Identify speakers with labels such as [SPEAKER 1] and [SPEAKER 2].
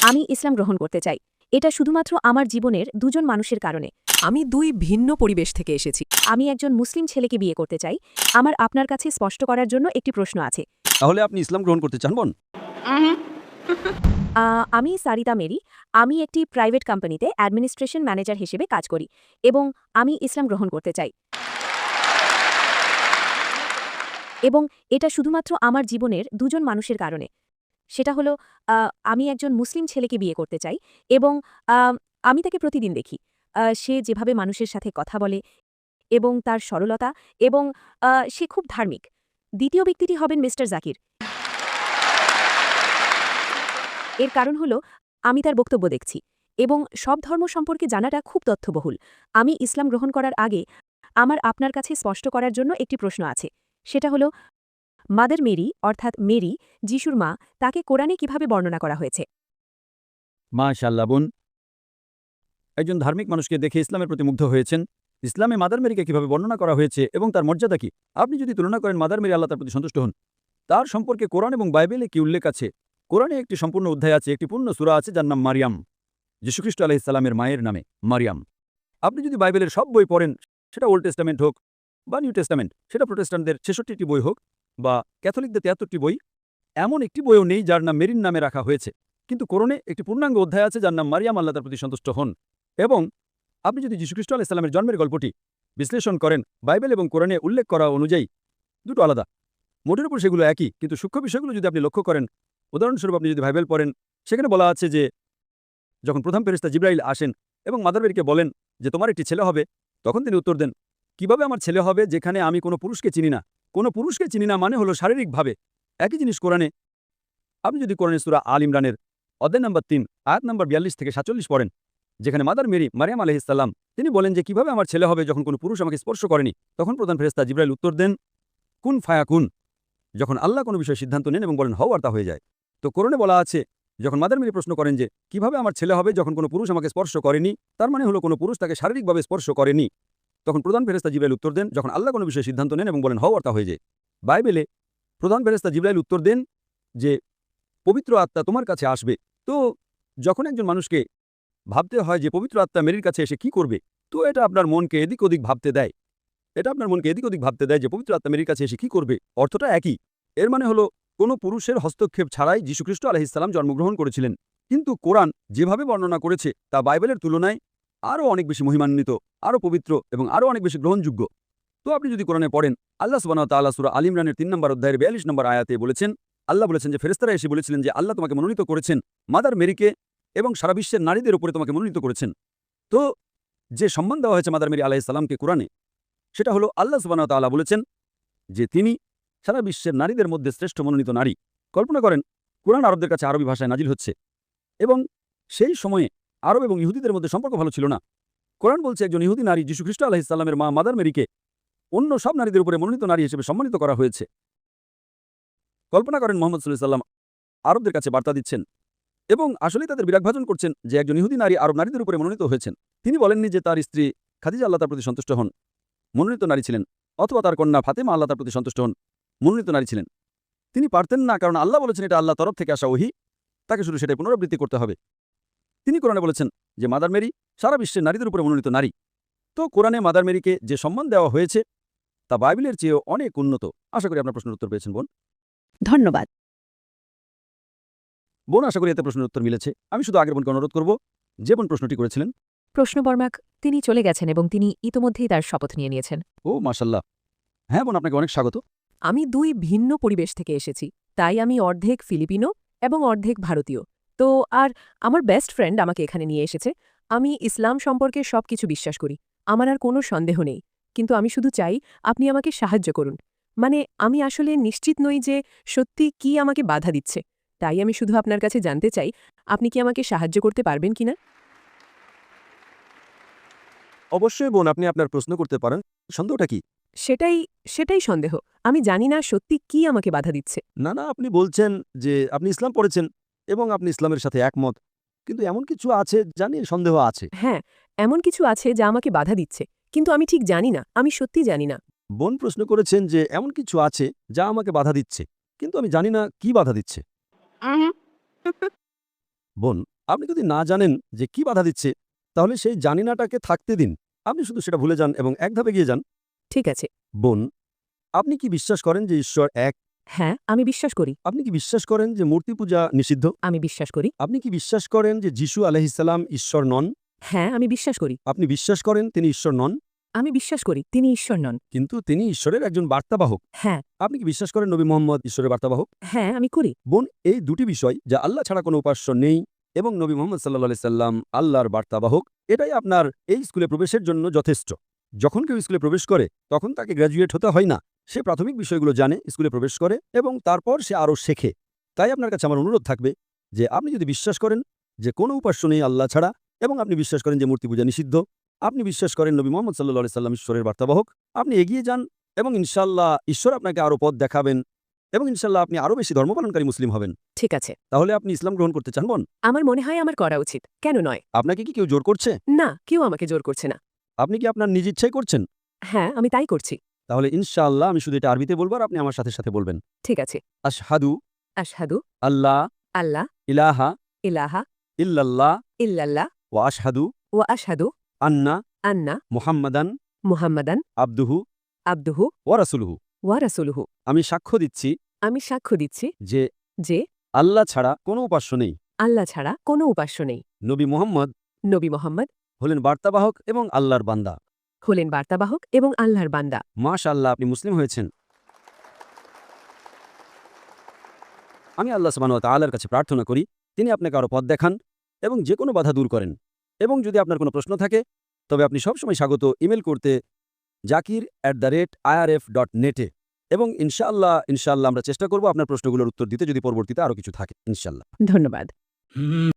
[SPEAKER 1] আমি ইসলাম গ্রহণ করতে চাই। এটা শুধুমাত্র আমার জীবনের দুজন মানুষের কারণে।
[SPEAKER 2] আমি দুই ভিন্ন পরিবেশ থেকে এসেছি।
[SPEAKER 1] আমি একজন মুসলিম ছেলেকে বিয়ে করতে চাই। আমার আপনার কাছে স্পষ্ট করার জন্য একটি প্রশ্ন আছে।
[SPEAKER 3] তাহলে আপনি ইসলাম গ্রহণ করতে চান বোন?
[SPEAKER 1] আমি সারিতা মেরি। আমি একটি প্রাইভেট কোম্পানিতে অ্যাডমিনিস্ট্রেশন ম্যানেজার হিসেবে কাজ করি এবং আমি ইসলাম গ্রহণ করতে চাই। এবং এটা শুধুমাত্র আমার জীবনের দুজন মানুষের কারণে। সেটা হলো আমি একজন মুসলিম ছেলেকে বিয়ে করতে চাই এবং আ আমি তাকে প্রতিদিন দেখি। সে যেভাবে মানুষের সাথে কথা বলে এবং তার সরলতা এবং সে খুব ধার্মিক। দ্বিতীয় ব্যক্তিটি হবেন মিস্টার জাকির। এর কারণ হলো আমি তার বক্তব্য দেখছি এবং সব ধর্ম সম্পর্কে জানাটা খুব তথ্যবহুল। আমি ইসলাম গ্রহণ করার আগে আমার আপনার কাছে স্পষ্ট করার জন্য একটি প্রশ্ন আছে। সেটা হলো মাদার মেরি অর্থাৎ মেরি, যিশুর মা, তাকে কোরআনে কিভাবে বর্ণনা করা হয়েছে?
[SPEAKER 3] মাশাআল্লাহ বোন, একজন ধার্মিক মানুষকে দেখে ইসলামের প্রতি মুগ্ধ হয়েছেন। ইসলামে মাদার মেরিকে কিভাবে বর্ণনা করা হয়েছে এবং তার মর্যাদা কি, আপনি যদি তুলনা করেন মাদার মেরি আল্লাহ তার প্রতি সন্তুষ্ট হন, তার সম্পর্কে কোরআন এবং বাইবেলে কি উল্লেখ আছে? কোরআনে একটি সম্পূর্ণ অধ্যায় আছে, একটি পূর্ণ সূরা আছে যার নাম মারিয়াম, যীশুখ্রিস্ট আলাইহিস সালামের মায়ের নামে মারিয়াম। আপনি যদি বাইবেলের সব বই পড়েন, সেটা ওল্ড টেস্টামেন্ট হোক বা নিউ টেস্টামেন্ট, সেটা প্রোটেস্ট্যান্টদের 66টি বই হোক বা ক্যাথলিকদের 73টি বই, এমন একটি বইও নেই যার নাম মেরির নামে রাখা হয়েছে। কিন্তু কোরআনে একটি পূর্ণাঙ্গ অধ্যায় আছে যার নাম মারিয়াম, আল্লাহ তার প্রতি সন্তুষ্ট হন। এবং আপনি যদি যীশুখ্রিস্ট আলাইহিস সালামের জন্মের গল্পটি বিশ্লেষণ করেন, বাইবেল এবং কোরআনে উল্লেখ করা অনুযায়ী দুটো আলাদা, মোটের উপর সেগুলো একই, কিন্তু সূক্ষ্ম বিষয়গুলো যদি আপনি লক্ষ্য করেন, উদাহরণস্বরূপ আপনি যদি বাইবেল পড়েন, সেখানে বলা আছে যে যখন প্রথম ফেরেশতা জিবরাইল আসেন এবং মাদার মেরিকে বলেন যে তোমার একটি ছেলে হবে, তখন তিনি উত্তর দেন, কিভাবে আমার ছেলে হবে যেখানে আমি কোনো পুরুষকে চিনি না? কোনো পুরুষকে চিনি না মানে হলো শারীরিকভাবে। একই জিনিস কোরআনে, আপনি যদি কোরআনে সূরা আল ইমরানের অধ্যায় নম্বর ৩ আয়াত নম্বর ৪২ থেকে ৪৭ পড়েন, যেখানে মাদার মেরি মারিয়াম আলাইহিস সালাম তিনি বলেন যে কিভাবে আমার ছেলে হবে যখন কোনো পুরুষ আমাকে স্পর্শ করেনি, তখন প্রধান ফেরেশতা জিবরাইল উত্তর দেন, কুন ফায়াকুন। যখন আল্লাহ কোনো বিষয়ে সিদ্ধান্ত নেন এবং বলেন হও আর তা হয়ে যায়। তো কোরআনে বলা আছে, যখন মাদার মেরি প্রশ্ন করেন যে কিভাবে আমার ছেলে হবে যখন কোনো পুরুষ আমাকে স্পর্শ করেনি, তার মানে হলো কোনো পুরুষ তাকে শারীরিকভাবে স্পর্শ করেনি, তখন প্রধান ফেরেশতা জিবরাইল উত্তর দেন, যখন আল্লাহ কোনো বিষয়ে সিদ্ধান্ত নেন এবং বলেন হও আর তা হয়ে যায়। বাইবেলে প্রধান ফেরেশতা জিবরাইল উত্তর দেন যে পবিত্র আত্মা তোমার কাছে আসবে। তো যখন একজন মানুষকে ভাবতে হয় যে পবিত্র আত্মা মেরির কাছে এসে কি করবে, তো এটা আপনার মনকে এদিক ওদিক ভাবতে দেয়। এটা আপনার মনকে এদিক ওদিক ভাবতে দেয় যে পবিত্র আত্মা মেরির কাছে এসে কি করবে। অর্থটা একই। এর মানে হলো কোনো পুরুষের হস্তক্ষেপ ছাড়াই যীশুখ্রিস্ট আলাইহিস সালাম জন্মগ্রহণ করেছিলেন। কিন্তু কোরআন যেভাবে বর্ণনা করেছে তা বাইবেলের তুলনায় আরও অনেক বেশি মহিমান্বিত, আরও পবিত্র এবং আরও অনেক বেশি গ্রহণযোগ্য। তো আপনি যদি কোরআনে পড়েন, আল্লাহ সুবহানাহু ওয়া তাআলা সূরা আল ইমরানের ৩ নম্বর অধ্যায়ের ৪২ নম্বর আয়াতে বলেছেন, আল্লাহ বলেছেন যে ফেরেশতারা এসে বলেছিলেন যে আল্লাহ তোমাকে মনোনীত করেছেন মাদার মেরিকে এবং সারা বিশ্বের নারীদের উপরে তোমাকে মনোনীত করেছেন। তো যে সম্মান দেওয়া হয়েছে মাদার মেরি আলাইহিস সালামকে কোরআনে, সেটা হলো আল্লাহ সুবহানাহু ওয়া তাআলা বলেছেন যে তিনি সারা বিশ্বের নারীদের মধ্যে শ্রেষ্ঠ মনোনীত নারী। কল্পনা করেন, কোরআন আরবদের কাছে আরবি ভাষায় নাজিল হচ্ছে এবং সেই সময়ে আরব এবং ইহুদিদের মধ্যে সম্পর্ক ভালো ছিল না। কোরআন বলছে একজন ইহুদি নারী যীশুখ্রিস্ট আলাইহিস সালামের মা মাদার মেরিকে অন্য সব নারীদের উপরে মনোনীত নারী হিসেবে সম্মানিত করা হয়েছে। কল্পনা করেন মুহাম্মদ সাল্লাল্লাহু আলাইহি ওয়াসাল্লাম আরবদের কাছে বার্তা দিচ্ছেন এবং আসলেই তাদের বিরাগভাজন করছেন যে একজন ইহুদি নারী আরব নারীদের উপরে মনোনীত হয়েছেন। তিনি বলেননি যে তার স্ত্রী খাদিজা আল্লাহ তার প্রতি সন্তুষ্ট হন, মনোনীত নারী ছিলেন, অথবা তার কন্যা ফাতেমা আল্লাহ তার প্রতি সন্তুষ্ট হন, মনোনীত নারী ছিলেন। তিনি পারতেন না, কারণ আল্লাহ বলেছেন এটা আল্লাহ তরফ থেকে আসা ওহী, তাকে শুধু সেটাই পুনরাবৃত্তি করতে হবে। তিনি কোরআনে বলেছেন যে মাদার মেরি সারা বিশ্বের নারীদের উপরে মনোনীত নারী। তো কোরআনে মাদার মেরিকে যে সম্মান দেওয়া হয়েছে তা বাইবেলের চেয়েও অনেক উন্নত। আশা করি আপনার প্রশ্নের উত্তর পেয়েছেন বোন।
[SPEAKER 1] ধন্যবাদ।
[SPEAKER 3] বোন, আশা করি এতে প্রশ্নের উত্তর মিলেছে। আমি শুধু আগের বোনকে অনুরোধ করব যে বোন প্রশ্নটি করেছিলেন।
[SPEAKER 1] প্রশ্নবর্মাক তিনি চলে গেছেন এবং তিনি ইতোমধ্যেই তার শপথ নিয়ে নিয়েছেন।
[SPEAKER 3] ও মাশাল্লাহ। হ্যাঁ বোন, আপনাকে অনেক স্বাগত।
[SPEAKER 2] আমি দুই ভিন্ন পরিবেশ থেকে এসেছি, তাই আমি অর্ধেক ফিলিপিনো এবং অর্ধেক ভারতীয়। তো আর আমার বেস্ট ফ্রেন্ড আমাকে এখানে নিয়ে এসেছে। আমি ইসলাম সম্পর্কে সবকিছু বিশ্বাস করি, আমার আর কোনো সন্দেহ নেই। কিন্তু আমি শুধু চাই আপনি আমাকে সাহায্য করুন। মানে আমি আসলে নিশ্চিত নই যে সত্যি কি আমাকে বাধা দিচ্ছে। তাই আমি শুধু আপনার কাছে জানতে চাই আপনি কি আমাকে সাহায্য করতে পারবেন কিনা।
[SPEAKER 3] অবশ্যই বোন, আপনি আপনার প্রশ্ন করতে পারেন। সন্দেহটা কি?
[SPEAKER 2] সেটাই সেটাই সন্দেহ। আমি জানি না সত্যি কি আমাকে বাধা দিচ্ছে।
[SPEAKER 3] না না, আপনি বলছেন যে আপনি ইসলাম পড়েছেন এবং আপনি ইসলামের সাথে একমত, কিন্তু এমন কিছু আছে যা নিয়ে সন্দেহ আছে।
[SPEAKER 2] হ্যাঁ, এমন কিছু আছে যা আমাকে বাধা দিচ্ছে, কিন্তু আমি ঠিক জানি না, আমি সত্যি জানি না।
[SPEAKER 3] বোন প্রশ্ন করেছেন যে এমন কিছু আছে যা আমাকে বাধা দিচ্ছে, কিন্তু আমি জানি না কি বাধা দিচ্ছে। বোন, আপনি যদি না জানেন যে কি বাধা দিচ্ছে তাহলে সেই জানিনাটাকে থাকতে দিন। আপনি শুধু সেটা ভুলে যান এবং এক ধাপে এগিয়ে যান।
[SPEAKER 2] ঠিক আছে।
[SPEAKER 3] বোন, আপনি কি বিশ্বাস করেন যে ঈশ্বর এক?
[SPEAKER 2] হ্যাঁ, আমি বিশ্বাস করি।
[SPEAKER 3] আপনি কি বিশ্বাস করেন যে মূর্তি পূজা নিষিদ্ধ?
[SPEAKER 2] আমি বিশ্বাস করি।
[SPEAKER 3] আপনি কি বিশ্বাস করেন যে যিশু আলাইহিসসালাম ঈশ্বর নন?
[SPEAKER 2] হ্যাঁ, আমি বিশ্বাস করি।
[SPEAKER 3] আপনি বিশ্বাস করেন তিনি ঈশ্বর নন,
[SPEAKER 2] আমি বিশ্বাস করি তিনি ঈশ্বর নন।
[SPEAKER 3] কিন্তু তিনি ঈশ্বরের একজন বার্তাবাহক।
[SPEAKER 2] হ্যাঁ,
[SPEAKER 3] আপনি কি বিশ্বাস করেন নবী মোহাম্মদ ঈশ্বরের বার্তাবাহক?
[SPEAKER 2] হ্যাঁ, আমি করি।
[SPEAKER 3] বোন, এই দুটি বিষয় যা আল্লাহ ছাড়া কোনো উপাস্য নেই এবং নবী মোহাম্মদ সাল্লাহ সাল্লাম আল্লাহর বার্তাবাহক, এটাই আপনার এই স্কুলে প্রবেশের জন্য যথেষ্ট। যখন কেউ স্কুলে প্রবেশ করে তখন তাকে গ্র্যাজুয়েট হতে হয় না। সে প্রাথমিক বিষয়গুলো জানে, স্কুলে প্রবেশ করে এবং তারপর সে আরও শেখে। তাই আপনার কাছে আমার অনুরোধ থাকবে যে আপনি যদি বিশ্বাস করেন যে কোনো উপাস্য নেই আল্লাহ ছাড়া এবং আপনি বিশ্বাস করেন যে মূর্তি পূজা নিষিদ্ধ, আপনি বিশ্বাস করেন নবী মোহাম্মদ সাল্লাহ সাল্লাম ঈশ্বরের বার্তাবাহক, আপনি এগিয়ে যান এবং ইনশাআল্লাহ ঈশ্বর আপনাকে আরও পথ দেখাবেন এবং ইনশাআল্লাহ আপনি আরও বেশি ধর্মপালনকারী মুসলিম হবেন।
[SPEAKER 2] ঠিক আছে।
[SPEAKER 3] তাহলে আপনি ইসলাম গ্রহণ করতে চান বোন?
[SPEAKER 2] আমার মনে হয় আমার করা উচিত। কেন নয়?
[SPEAKER 3] আপনাকে কি কেউ জোর করছে?
[SPEAKER 2] না, কেউ আমাকে জোর করছে না।
[SPEAKER 3] আপনি কি আপনার নিজ ইচ্ছাই করছেন?
[SPEAKER 2] হ্যাঁ, আমি তাই করছি।
[SPEAKER 3] তাহলে ইনশাআল্লাহ আমি শুধু এটা আরবিতে বলবো আর আপনি আমার সাথে সাথে বলবেন।
[SPEAKER 2] ঠিক আছে।
[SPEAKER 3] আশহাদু
[SPEAKER 2] আশহাদু
[SPEAKER 3] আল্লাহ
[SPEAKER 2] আল্লাহ
[SPEAKER 3] ইলাহা
[SPEAKER 2] ইলাহা
[SPEAKER 3] ইল্লাল্লাহ
[SPEAKER 2] ইল্লাল্লাহ
[SPEAKER 3] ওয়া আশহাদু
[SPEAKER 2] ওয়া আশহাদু
[SPEAKER 3] আন্না
[SPEAKER 2] আন্না
[SPEAKER 3] মুহাম্মাদান
[SPEAKER 2] মুহাম্মাদান
[SPEAKER 3] আবদুহু
[SPEAKER 2] আবদুহু
[SPEAKER 3] ওয়া রাসূলুহু।
[SPEAKER 2] ওয়া রাসূলুহু।
[SPEAKER 3] আমি সাক্ষ্য দিচ্ছি
[SPEAKER 2] আমি সাক্ষ্য দিচ্ছি
[SPEAKER 3] যে
[SPEAKER 2] যে
[SPEAKER 3] আল্লাহ ছাড়া কোনো উপাস্য নেই।
[SPEAKER 2] আল্লাহ ছাড়া কোনো উপাস্য নেই।
[SPEAKER 3] নবী মুহাম্মদ
[SPEAKER 2] নবী মোহাম্মদ
[SPEAKER 3] হলেন বার্তাবাহক এবং আল্লাহর বান্দা।
[SPEAKER 2] হলেন বার্তাবাহক এবং আল্লাহর বান্দা।
[SPEAKER 3] মাশাআল্লাহ, আপনি মুসলিম হয়েছেন। আমি আল্লাহ সুবহানাহু ওয়া তাআলার কাছে প্রার্থনা করি তিনি আপনাকে আরও পথ দেখান এবং যে কোনো বাধা দূর করেন। এবং যদি আপনার কোনো প্রশ্ন থাকে তবে আপনি সবসময় স্বাগত ইমেল করতে zakir@irf.net এ এবং ইনশাআল্লাহ আমরা চেষ্টা করব আপনার প্রশ্নগুলোর উত্তর দিতে যদি পরবর্তীতে আরও কিছু থাকে ইনশাআল্লাহ।
[SPEAKER 2] ধন্যবাদ।